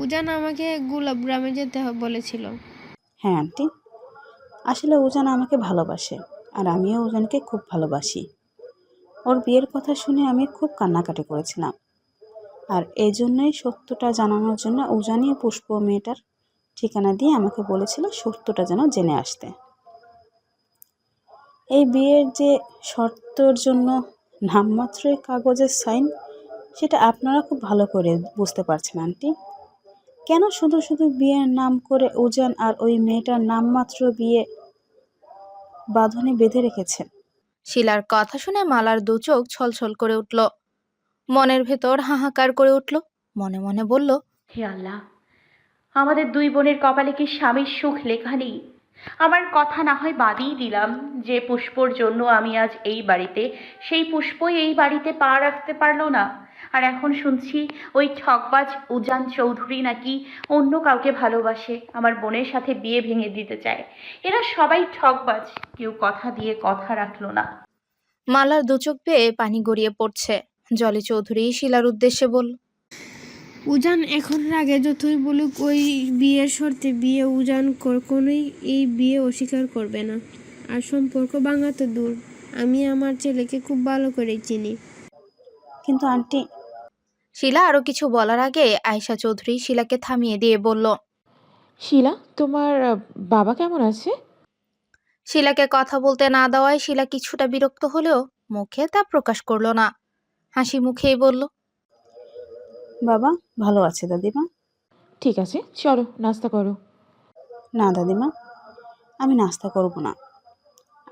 উজান আমাকে গোলাপ গ্রামে যেতে বলেছিল। হ্যাঁ আন্টি, আসলে উজান আমাকে ভালোবাসে আর আমিও উজানকে খুব ভালোবাসি। ওর বিয়ের কথা শুনে আমি খুব কান্নাকাটি করেছিলাম, আর এই জন্যই সত্যটা জানানোর জন্য উজানই পুষ্প মেয়েটার ঠিকানা দিয়ে আমাকে বলেছিল সত্যটা যেন জেনে আসতে। এই বিয়ের যে শর্তর জন্য নামমাত্রই কাগজের সাইন, সেটা আপনারা খুব ভালো করে বুঝতে পারছেন আন্টি। কেন শুধু শুধু বিয়ের নাম করে উজান আর ওই মেয়েটার নামমাত্র বিয়ে বাঁধনে বেঁধে রেখেছেন? শিলার কথা শুনে মালার দু চোখ ছলছল করে উঠল। মনের ভেতর হাহাকার করে উঠল। মনে মনে বলল, হে আল্লাহ, আমাদের দুই বোনের কপালে কি স্বামীর সুখ লেখা নেই? আমার কথা না হয় বাদই দিলাম যে পুষ্পর জন্য আমি আজ এই বাড়িতে, সেই পুষ্পই এই বাড়িতে পা রাখতে পারলো না। আর এখন শুনছি ওই ঠকবাজ উজান চৌধুরী নাকি অন্য কাউকে ভালোবাসে, আমার বোনের সাথে বিয়ে ভেঙে দিতে চায়। এরা সবাই ঠকবাজ, কেউ কথা দিয়ে কথা রাখলো না। মালার দু চোখ বেয়ে পানি গড়িয়ে পড়ছে। জলি চৌধুরী শিলার উদ্দেশ্যে বলল, উজান এখন রাগে যতই বলুক ওই বিয়ের শর্তে বিয়ে, উজান কখনোই এই বিয়ে অস্বীকার করবে না। আর সম্পর্ক ভাঙা তো দূর, আমি আমার ছেলেকে খুব ভালো করেই চিনি। কিন্তু আন্টি, শিলা আরো কিছু বলার আগে আয়শা চৌধুরী শিলাকে থামিয়ে দিয়ে বলল, শিলা, তোমার বাবা কেমন আছে? শিলাকে কথা বলতে না দেওয়ায় শিলা কিছুটা বিরক্ত হলেও মুখে তা প্রকাশ করলো না। হাসি মুখেই বলল, বাবা ভালো আছে দাদিমা। ঠিক আছে, চলো নাস্তা করো। না দাদিমা, আমি নাস্তা করব না।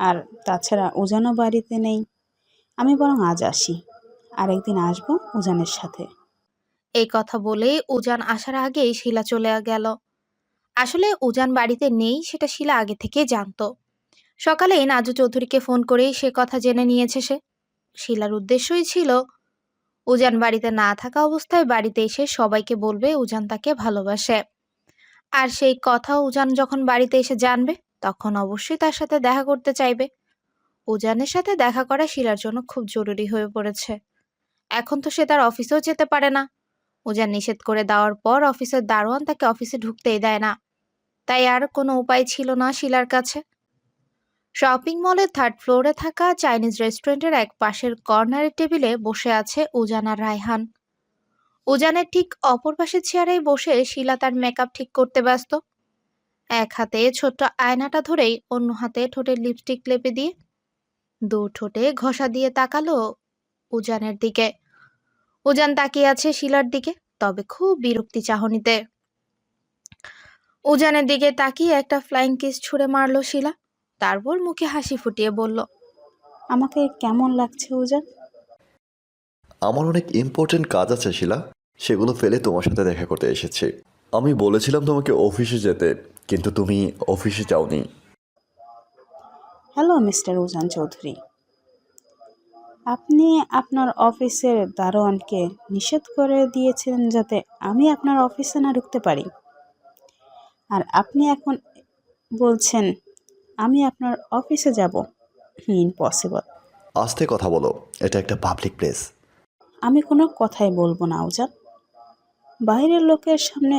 আর তাছাড়া উজানও বাড়িতে নেই, আমি বরং আজ আসি, আর একদিন আসবো উজানের সাথে। এই কথা বলেই উজান আসার আগেই শিলা চলে গেল। আসলে উজান বাড়িতে নেই সেটা শিলা আগে থেকেই জানতো। সকালে নাজু চৌধুরীকে ফোন করেই সে কথা জেনে নিয়েছে সে। শিলার উদ্দেশ্যই ছিল উজান বাড়িতে না থাকা অবস্থায় বাড়িতে এসে সবাইকে বলবে উজান তাকে ভালোবাসে। আর সেই কথা উজান যখন বাড়িতে এসে জানবে তখন অবশ্যই তার সাথে দেখা করতে চাইবে। উজানের সাথে দেখা করা শিলার জন্য খুব জরুরি হয়ে পড়েছে। এখন তো সে তার অফিসেও যেতে পারে না। উজান নিষেধ করে দেওয়ার পর অফিসের দারোয়ান তাকে অফিসে ঢুকতেই দেয় না। তাই আর কোনো উপায় ছিল না শিলার কাছে। শপিং মলের থার্ড ফ্লোরে থাকা চাইনিজ রেস্টুরেন্টের এক পাশের কর্নারের টেবিলে বসে আছে উজান আর রায়হান। উজানের ঠিক অপর পাশের চেয়ারেই বসে শিলা তার মেকআপ ঠিক করতে ব্যস্ত। এক হাতে ছোট্ট আয়নাটা ধরেই অন্য হাতে ঠোঁটে লিপস্টিক লেপে দিয়ে দু ঠোঁটে ঘষা দিয়ে তাকালো উজানের দিকে। উজান তাকিয়ে আছে শিলার দিকে, তবে খুব বিরক্তি চাহনিতে। উজানের দিকে তাকিয়ে একটা ফ্লাইং কিস ছুঁড়ে মারলো শিলা। তারপর মুখে হাসি ফুটিয়ে বলল, আমাকে কেমন লাগছে উজান? আমার অনেক ইম্পর্টেন্ট কাজ আছে শিলা, সেগুলো ফেলে তোমার সাথে দেখা করতে এসেছি। আমি বলেছিলাম তোমাকে অফিসে যেতে, কিন্তু তুমি অফিসে যাওনি। হ্যালো মিস্টার উজান চৌধুরী, আপনি আপনার অফিসের দারোয়ানকে নিষেধ করে দিয়েছিলেন যাতে আমি আপনার অফিসে না ঢুকতে পারি, আর আপনি এখন বলছেন আমি আপনার অফিসে যাব? ইম্পসিবল। আস্তে কথা বলো, এটা একটা পাবলিক প্লেস। আমি কোনো কথাই বলবো না উজান। বাইরের লোকের সামনে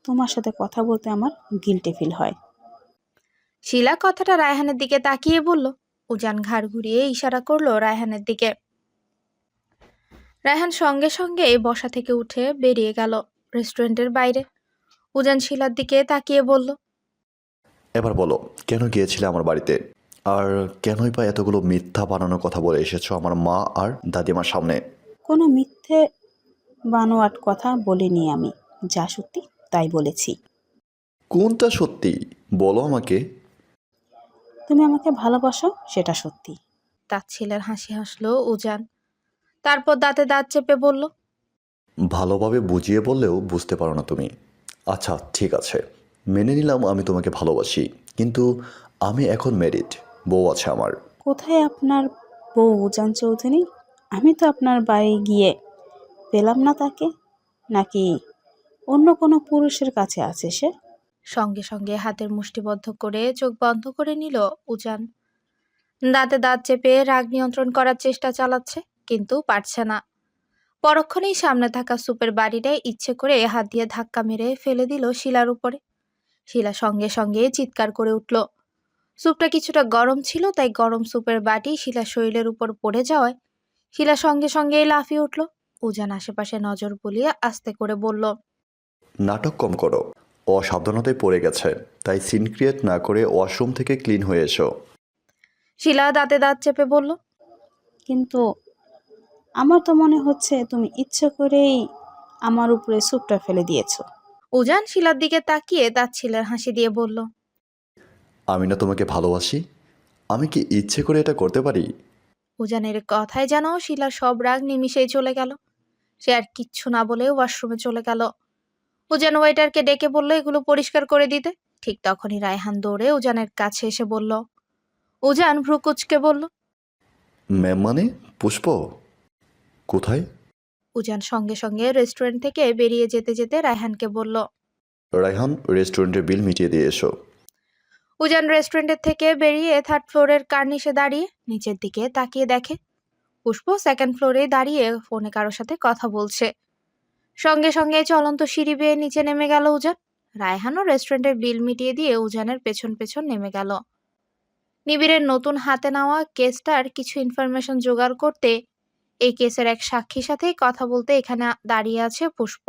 তোমার সাথে কথা বলতে আমার গিল্টি ফিল হয়। শিলা কথাটা রায়হানের দিকে তাকিয়ে বলল। উজান ঘাড় ঘুরিয়ে ইশারা করলো রায়হানের দিকে। রায়হান সঙ্গে সঙ্গে বসা থেকে উঠে বেরিয়ে গেল রেস্টুরেন্টের বাইরে। উজান শিলার দিকে তাকিয়ে বলল, এবার বলো, কেন গিয়েছিলে আমার বাড়িতে? আর কেনই বা এতগুলো মিথ্যা বানানোর কথা বলে এসেছো আমার মা আর দাদিমার সামনে? কোনো মিথ্যে বানোয়াট কথা বলিনি আমি, যা সত্যি তাই বলেছি। কোনটা সত্যি বলো আমাকে। তুমি আমাকে ভালোবাসো, সেটা সত্যি। তাচ্ছিলের হাসি হাসলো উজান। তারপর দাঁতে দাঁত চেপে বলল, ভালোভাবে বুঝিয়ে বললেও বুঝতে পারো না তুমি। আচ্ছা ঠিক আছে, মেনে নিলাম আমি তোমাকে ভালোবাসি, কিন্তু আমি এখন ম্যারিড, বউ আছে আমার। কোথায় আপনার বউ উজান চৌধুরী? আমি তো আপনার বাড়ি গিয়ে পেলাম না তাকে, নাকি অন্য কোনো পুরুষের কাছে আছে সে? সঙ্গে সঙ্গে হাতের মুষ্টিবদ্ধ করে চোখ বন্ধ করে নিল উজান। দাঁতে দাঁত চেপে রাগ নিয়ন্ত্রণ করার চেষ্টা চালাচ্ছে, কিন্তু পারছে না। পরক্ষণেই সামনে থাকা সুপের বাড়িটায় ইচ্ছে করে হাত দিয়ে ধাক্কা মেরে ফেলে দিল শিলার উপরে। শিলা সঙ্গে সঙ্গে চিৎকার করে উঠল। স্যুপটা কিছুটা গরম ছিল, তাই গরম স্যুপের বাটি শিলার শরীরের উপর পড়ে যাওয়ায় শিলা সঙ্গে সঙ্গেই লাফিয়ে উঠল। উজান আশেপাশে নজর বুলিয়ে আস্তে করে বলল, নাটক কম করো, অসাবধানতায় পড়ে গেছে, তাই সিন ক্রিয়েট না করে ওয়াশরুম থেকে ক্লিন হয়ে এসো। শিলা দাঁতে দাঁত চেপে বলল, কিন্তু আমার তো মনে হচ্ছে তুমি ইচ্ছে করেই আমার উপরে স্যুপটা ফেলে দিয়েছো। উজান শিলার দিকে তাকিয়ে তাচ্ছিলের হাসি দিয়ে বলল, আমি না তোমাকে ভালোবাসি, আমি কি ইচ্ছে করে এটা করতে পারি? উজানের কথায় যেন শিলার সব রাগ নিমিষেই চলে গেল। সে আর কিচ্ছু না বলে ওয়াশরুমে চলে গেল। উজান ওয়েটারকে ডেকে বলল এগুলো পরিষ্কার করে দিতে। ঠিক তখনই রায়হান দৌড়ে উজানের কাছে এসে বলল। উজান ভ্রু কুঁচকে বলল, ম্যাম মানে? পুষ্প কোথায়? উজান সঙ্গে সঙ্গে রেস্টুরেন্ট থেকে বেরিয়ে যেতে যেতে রায়হানকে বলল। রায়হান, রেস্টুরেন্টের বিল মিটিয়ে দিয়ে এসো। উজান রেস্টুরেন্টের থেকে বেরিয়ে থার্ড ফ্লোরের কার্নিশে দাঁড়িয়ে নিচের দিকে তাকিয়ে দেখে পুষ্প সেকেন্ড ফ্লোরে দাঁড়িয়ে ফোনে কারোর সাথে কথা বলছে। সঙ্গে সঙ্গে চলন্ত সিঁড়ি বেয়ে নিচে নেমে গেল উজান। রায়হানও রেস্টুরেন্টের বিল মিটিয়ে দিয়ে উজানের পেছন পেছন নেমে গেল। নিবিড়ের নতুন হাতে নেওয়া কেসটার কিছু ইনফরমেশন জোগাড় করতে, এই কেসের এক সাক্ষীর সাথে কথা বলতে এখানে দাঁড়িয়ে আছে পুষ্প।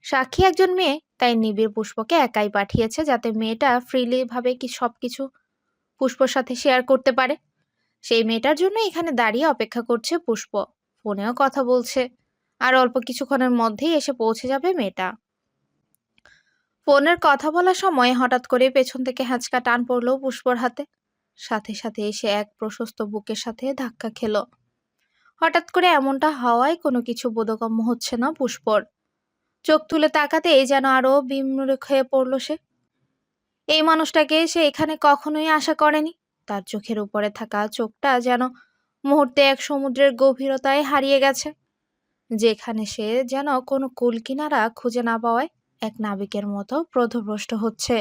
সাক্ষী একজন মেয়ে, তাই নিবিড় পুষ্পকে একাই পাঠিয়েছে যাতে মেয়েটা ফ্রিলি ভাবে কি সবকিছু পুষ্পর সাথে শেয়ার করতে পারে। সেই মেয়েটার জন্য এখানে দাঁড়িয়ে অপেক্ষা করছে পুষ্প। ফোনেও কথা বলছে, আর অল্প কিছুক্ষণের মধ্যেই এসে পৌঁছে যাবে মেয়েটা। ফোনের কথা বলার সময় হঠাৎ করে পেছন থেকে হ্যাঁচকা টান পড়লো পুষ্পর হাতে। সাথে সাথে এসে এক প্রশস্ত বুকের সাথে ধাক্কা খেলো। হঠাৎ করে এমনটা হওয়ায় কোনো কিছু বোধগম্য হচ্ছে না পুষ্পর। চোখ তুলে তাকাতেই যেন আরো বিমূঢ় হয়ে পড়ল সে। এই মানুষটাকে সে এখানে কখনোই আশা করেনি। তার চোখের উপরে থাকা চোখটা যেন মুহূর্তে এক সমুদ্রের গভীরতায় হারিয়ে গেছে, যেখানে সে যেন কোনো কুল কিনারা খুঁজে না পাওয়ায় এক নাবিকের মতো পথভ্রষ্ট হচ্ছে।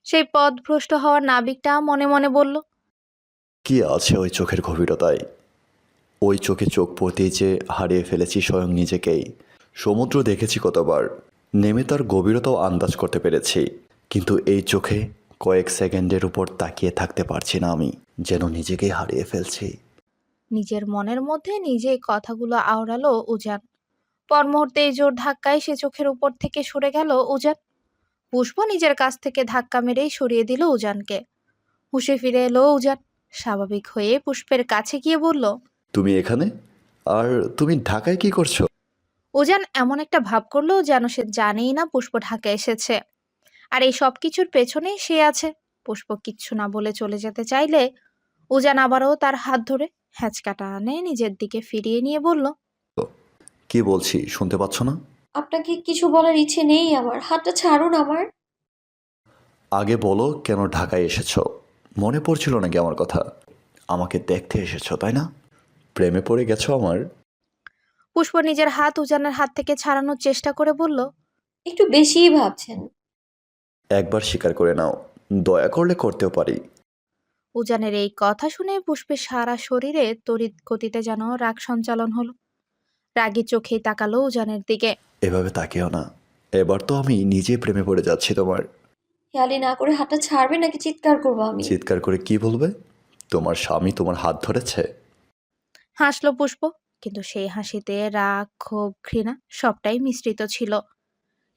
সেই পথভ্রষ্ট হওয়ার নাবিকটা মনে মনে বলল, কি আছে ওই চোখের গভীরতায়? ওই চোখে চোখ পড়তেই যে হারিয়ে ফেলেছি স্বয়ং নিজেকেই। সমুদ্র দেখেছি কতবার, নেমে তার গভীরতাও আন্দাজ করতে পেরেছি, কিন্তু এই চোখে কয়েক সেকেন্ডের উপর তাকিয়ে থাকতে পারছি না, আমি যেন নিজেকেই হারিয়ে ফেলছি। নিজের মনের মধ্যে নিজেই কথাগুলো আওড়ালো উজান। পর মুহূর্তে জোর ধাক্কায় সে চোখের উপর থেকে সরে গেল উজান। পুষ্প নিজের কাছ থেকে ধাক্কা মেরেই সরিয়ে দিল উজানকে। হুঁশে ফিরে এলো উজান। স্বাভাবিক হয়ে পুষ্পের কাছে গিয়ে বলল, তুমি এখানে? আর তুমি ঢাকায় কি করছো? উজান এমন একটা ভাব করলো যেন সে জানেই না পুষ্প ঢাকা এসেছে, আর এই সব কিছুর পেছনেই সে আছে। পুষ্প কিচ্ছু না বলে চলে যেতে চাইলে উজান আবারও তার হাত ধরে হ্যাঁচকা টানে নিজের দিকে ফিরিয়ে নিয়ে বলল, কি বলছি শুনতে পাচ্ছ না? আপনাকে কিছু বলার ইচ্ছে নেই আমার, হাতটা ছাড়ুন আমার। আগে বলো কেন ঢাকায় এসেছো? মনে পড়ছিল নাকি আমার কথা? আমাকে দেখতে এসেছো তাই না? প্রেমে পড়ে গেছো আমার? পুষ্প নিজের হাত উজানের হাত থেকে ছাড়ানোর চেষ্টা করে বলল, একটু বেশিই ভাবছেন। একবার স্বীকার করে নাও, দয়া করলে করতেও পারি। উজানের এই কথা শুনে পুষ্পের সারা শরীরে তড়িৎ গতিতে যেন রাগ সঞ্চালন হলো। রাগী চোখেই তাকালো উজানের দিকে। এভাবে তাকিও না, এবার তো আমি নিজে প্রেমে পড়ে যাচ্ছি তোমার। খেয়ালি না করে হাতটা ছাড়বে নাকি চিৎকার করবো আমি? চিৎকার করে কি বলবে? তোমার স্বামী তোমার হাত ধরেছে? হাসলো পুষ্প, কিন্তু সেই হাসিতে রাগ, ক্ষোভ, ঘৃণা সবটাই মিশ্রিত ছিল।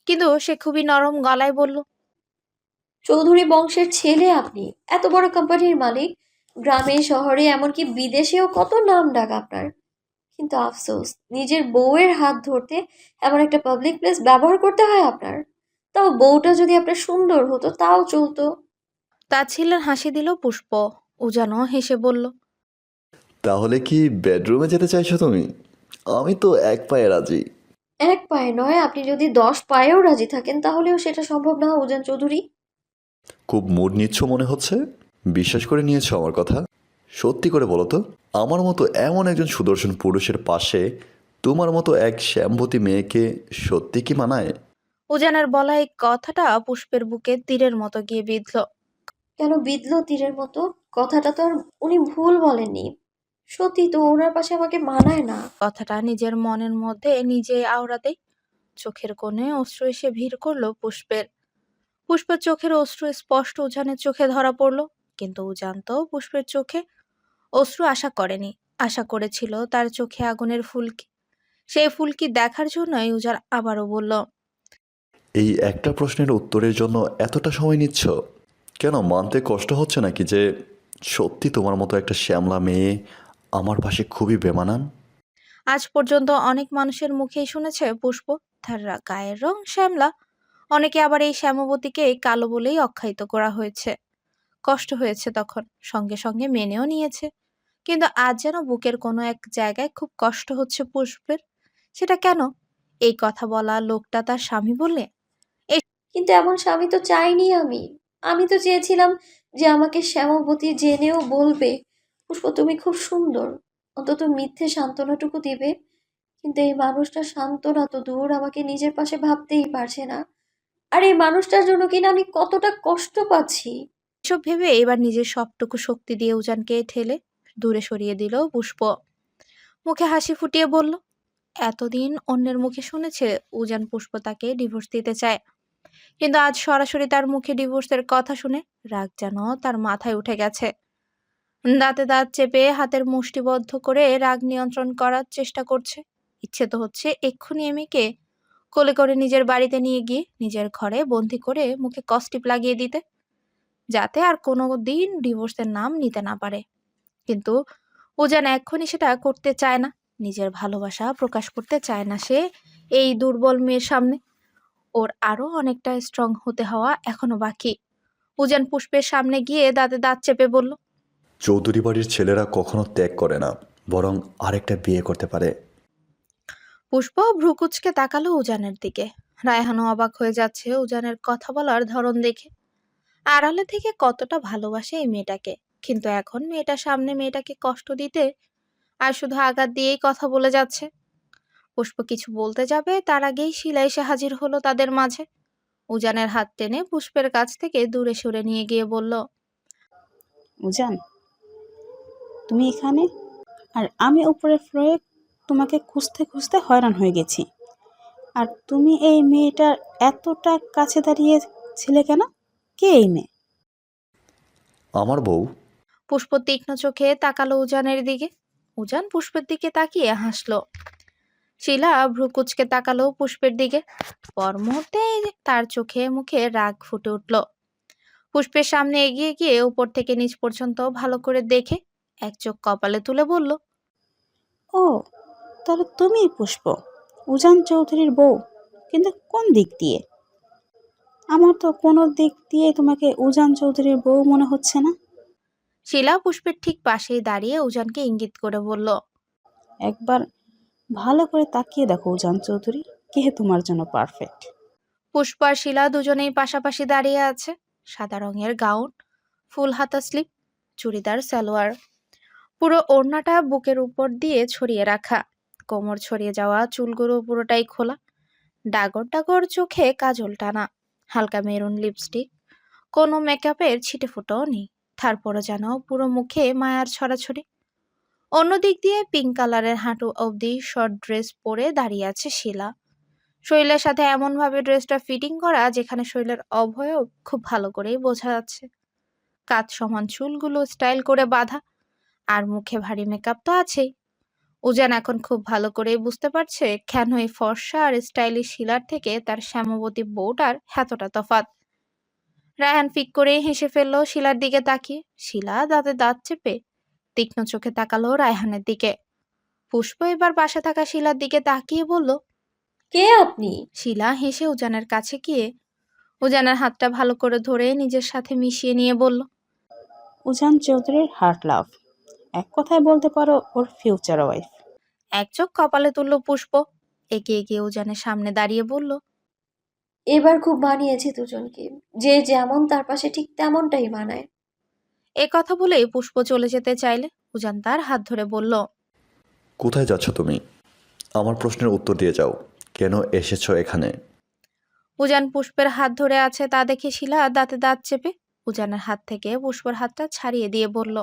কিন্তু সে খুবই নরম গলায় বলল, চৌধুরী বংশের ছেলে আপনি, এত বড় কোম্পানির মালিক, গ্রামে শহরে এমনকি বিদেশেও কত নাম ডাক আপনার। কিন্তু আফসোস, নিজের বউয়ের হাত ধরতে এমন একটা পাবলিক প্লেস ব্যবহার করতে হয় আপনার। তাও বউটা যদি আপনার সুন্দর হতো তাও চলতো। তাচ্ছিল্যের হাসি দিল পুষ্প। উজানও হেসে বলল, তাহলে কি বেডরুমে যেতে চাইছো তুমি? আমি তো এক পায়ে রাজি। এক পায়ে নয়, আপনি যদি 10 পায়েও রাজি থাকেন তাহলেও সেটা সম্ভব না উজান চৌধুরী। খুব মুড নিচ্ছ মনে হচ্ছে। বিশ্বাস করে নিয়েছো আমার কথা? সত্যি করে বলো তো, আমার মতো এমন একজন সুদর্শন পুরুষের পাশে তোমার মতো এক শ্যামবতী মেয়েকে সত্যি কি মানায়? উজানের বলা এই কথাটা পুষ্পের বুকে তীরের মতো গিয়ে বিঁধল। কেন বিঁধলো তীরের মতো? কথাটা তো আর উনি ভুল বলেননি। সত্যি তো ওনার পাশে আমাকে মানায় না। কথাটা নিজের মনের মধ্যে নিজেই আওড়াতেই চোখের কোণে অশ্রু এসে ভিড় করলো পুষ্পের। পুষ্পের চোখের অশ্রু স্পষ্ট উজানের চোখে ধরা পড়লো, কিন্তু উজান তো পুষ্পের চোখে অশ্রু আশা করেনি। আশা করেছিল তার চোখে আগুনের ফুলকি। সেই ফুলকি দেখার জন্যই উজান আবারও বলল, এই একটা প্রশ্নের উত্তরের জন্য এতটা সময় নিচ্ছ? কেন মানতে কষ্ট হচ্ছে নাকি যে সত্যি তোমার মতো একটা শ্যামলা মেয়ে আমার পাশে খুবই বেমানান? আজ পর্যন্ত অনেক মানুষের মুখেই শুনেছে পুষ্প তার গায়ের রং শ্যামলা, অনেকে আবার এই শ্যামবতীকে কালো বলেই আখ্যায়িত করা হয়েছে। কষ্ট হয়েছে তখন, সঙ্গে সঙ্গে মেনেও নিয়েছে। কিন্তু আজ যেন বুকের কোনো এক জায়গায় খুব কষ্ট হচ্ছে পুষ্পের। সেটা কেন? এই কথা বলা লোকটা তার স্বামী বলে? কিন্তু এমন স্বামী তো চাইনি আমি। আমি তো চেয়েছিলাম যে আমাকে শ্যামাবতী জেনেও বলবে, পুষ্প তুমি খুব সুন্দর, অন্তত মিথ্যে সান্ত্বনাটুকু দিবে। কিন্তু এই মানুষটা সান্ত্বনা তো দূর, আমাকে নিজের পাশে ভাবতেই পারছে না। আর এই মানুষটার জন্য কিনা আমি কতটা কষ্ট পাচ্ছি। এসব ভেবে এবার নিজের সবটুকু শক্তি দিয়ে উজানকে ঠেলে দূরে সরিয়ে দিল পুষ্প। মুখে হাসি ফুটিয়ে বলল, এতদিন অন্যের মুখে শুনেছে উজান পুষ্প তাকে ডিভোর্স দিতে চায়, কিন্তু আজ সরাসরি তার মুখে ডিভোর্সের কথা শুনে রাগ যেন তার মাথায় উঠে গেছে। দাঁতে দাঁত চেপে হাতের মুষ্টিবদ্ধ করে রাগ নিয়ন্ত্রণ করার চেষ্টা করছে। ইচ্ছে তো হচ্ছে এক্ষুনি এমিকে কোলে করে নিজের বাড়িতে নিয়ে গিয়ে নিজের ঘরে বন্দি করে মুখে কস্টিপ লাগিয়ে দিতে, যাতে আর কোনো দিন ডিভোর্সের নাম নিতে না পারে। কিন্তু ও যেন এক্ষুনি সেটা করতে চায় না, নিজের ভালোবাসা প্রকাশ করতে চায় না সে এই দুর্বল মেয়ের সামনে। ওর আরো অনেকটা স্ট্রং হতে হওয়া এখনো বাকি। উজান পুষ্পের সামনে গিয়ে দাঁতে দাঁত চেপে বলল, চৌধুরী বাড়ির ছেলেরা কখনো ত্যাগ করে না, বরং আরেকটা বিয়ে করতে পারে। পুষ্প ভ্রুকুচকে তাকালো উজানের দিকে। রায়হানও অবাক হয়ে যাচ্ছে উজানের কথা বলার ধরন দেখে। আড়ালে থেকে কতটা ভালোবাসে এই মেয়েটাকে, কিন্তু এখন মেয়েটার সামনে মেয়েটাকে কষ্ট দিতে আর শুধু আঘাত দিয়েই কথা বলে যাচ্ছে। পুষ্প কিছু বলতে যাবে তার আগেই শিলা এসে হাজির হলো তাদের মাঝে। উজানের হাত টেনে পুষ্পের কাছ থেকে দূরে সরে নিয়ে গিয়ে বলল, উজান, তুমি এখানে? আর আমি উপরের ফ্লোরে তোমাকে খুঁজতে খুঁজতে হয়রান হয়ে গেছি। আর তুমি এই মেয়েটার এতটা কাছে দাঁড়িয়ে ছিলে কেন? কে এই মেয়ে? আমার বউ। পুষ্প তীক্ষ্ণ চোখে তাকালো উজানের দিকে। উজান পুষ্পের দিকে তাকিয়ে হাসলো। শিলা ভ্রুকুচকে তাকালো পুষ্পের দিকে। পর মুহূর্তে তার চোখে মুখে রাগ ফুটে উঠল। পুষ্পের সামনে এগিয়ে গিয়ে উপর থেকে নিচ পর্যন্ত ভালো করে দেখে এক চোখ কপালে তুলে বলল, ও, তাহলে তুমিই পুষ্প, উজান চৌধুরীর বউ। কিন্তু কোন দিক দিয়ে? আমার তো কোনো দিক দিয়ে তোমাকে উজান চৌধুরীর বউ মনে হচ্ছে না। শিলা পুষ্পের ঠিক পাশেই দাঁড়িয়ে উজানকে ইঙ্গিত করে বলল, একবার ভালো করে তাকিয়ে দেখো উজান চৌধুরী, কে তোমার জন্য পারফেক্ট। পুষ্প আর শিলা দুজনেই পাশাপাশি দাঁড়িয়ে আছে। সাদা রঙের গাউন, ফুল হাতা স্লিপ, চুড়িদার সালোয়ার, পুরো ওড়নাটা বুকের উপর দিয়ে ছড়িয়ে রাখা, কোমর ছড়িয়ে যাওয়া চুলগুলো পুরোটাই খোলা, ডাগর ডাগর চোখে কাজল টানা, হালকা মেরুন লিপস্টিক, কোনো মেকআপের ছিটে ফুটোও নেই। তারপরও যেন পুরো মুখে মায়ার ছড়াছড়ি। অন্যদিক দিয়ে পিঙ্ক কালারের হাঁটু অবধি শর্ট ড্রেস পরে দাঁড়িয়ে আছে শিলা। শরীরের সাথে এমনভাবে ড্রেসটা ফিটিং করা যেখানে শরীরের অবয়ব খুব ভালো করেই বোঝা যাচ্ছে। কাঁধ সমান চুলগুলো স্টাইল করে বাঁধা, আর মুখে ভারী মেকআপ তো আছেই। উজান এখন খুব ভালো করেই বুঝতে পারছে কেন এই ফর্সা আর স্টাইলিশ শিলার থেকে তার শ্যামবতী বউটার এতটা তফাৎ। রায়হান ফিক করেই হেসে ফেললো শিলার দিকে তাকিয়ে। শিলা দাঁতে দাঁত চেপে তীক্ষ্ণ চোখে তাকালো রায়হানের দিকে। পুষ্প এবার পাশে থাকা শিলার দিকে তাকিয়ে বলল, কে আপনি? শিলা হেসে উজানের কাছে গিয়ে উজানের হাতটা ভালো করে ধরে নিজের সাথে মিশিয়ে নিয়ে বলল, উজান চৌধুরীর হার্ট লাভ, এক কথায় বলতে পারো ওর ফিউচার ওয়াইফ। এক চোখ কপালে তুলল পুষ্প। এগিয়ে গিয়ে উজানের সামনে দাঁড়িয়ে বলল, এবার খুব মানিয়েছে দুজনকে, যে যেমন তার পাশে ঠিক তেমনটাই মানায়। এ কথা বলেই পুষ্প চলে যেতে চাইলে উজান তার হাত ধরে বলল, কোথায় যাচ্ছ তুমি? আমার প্রশ্নের উত্তর দিয়ে যাও, কেন এসেছো এখানে? উজান পুষ্পের হাত ধরে আছে তা দেখে শিলা দাঁতে দাঁত চেপে উজানের হাত থেকে পুষ্পর হাতটা ছাড়িয়ে দিয়ে বলল,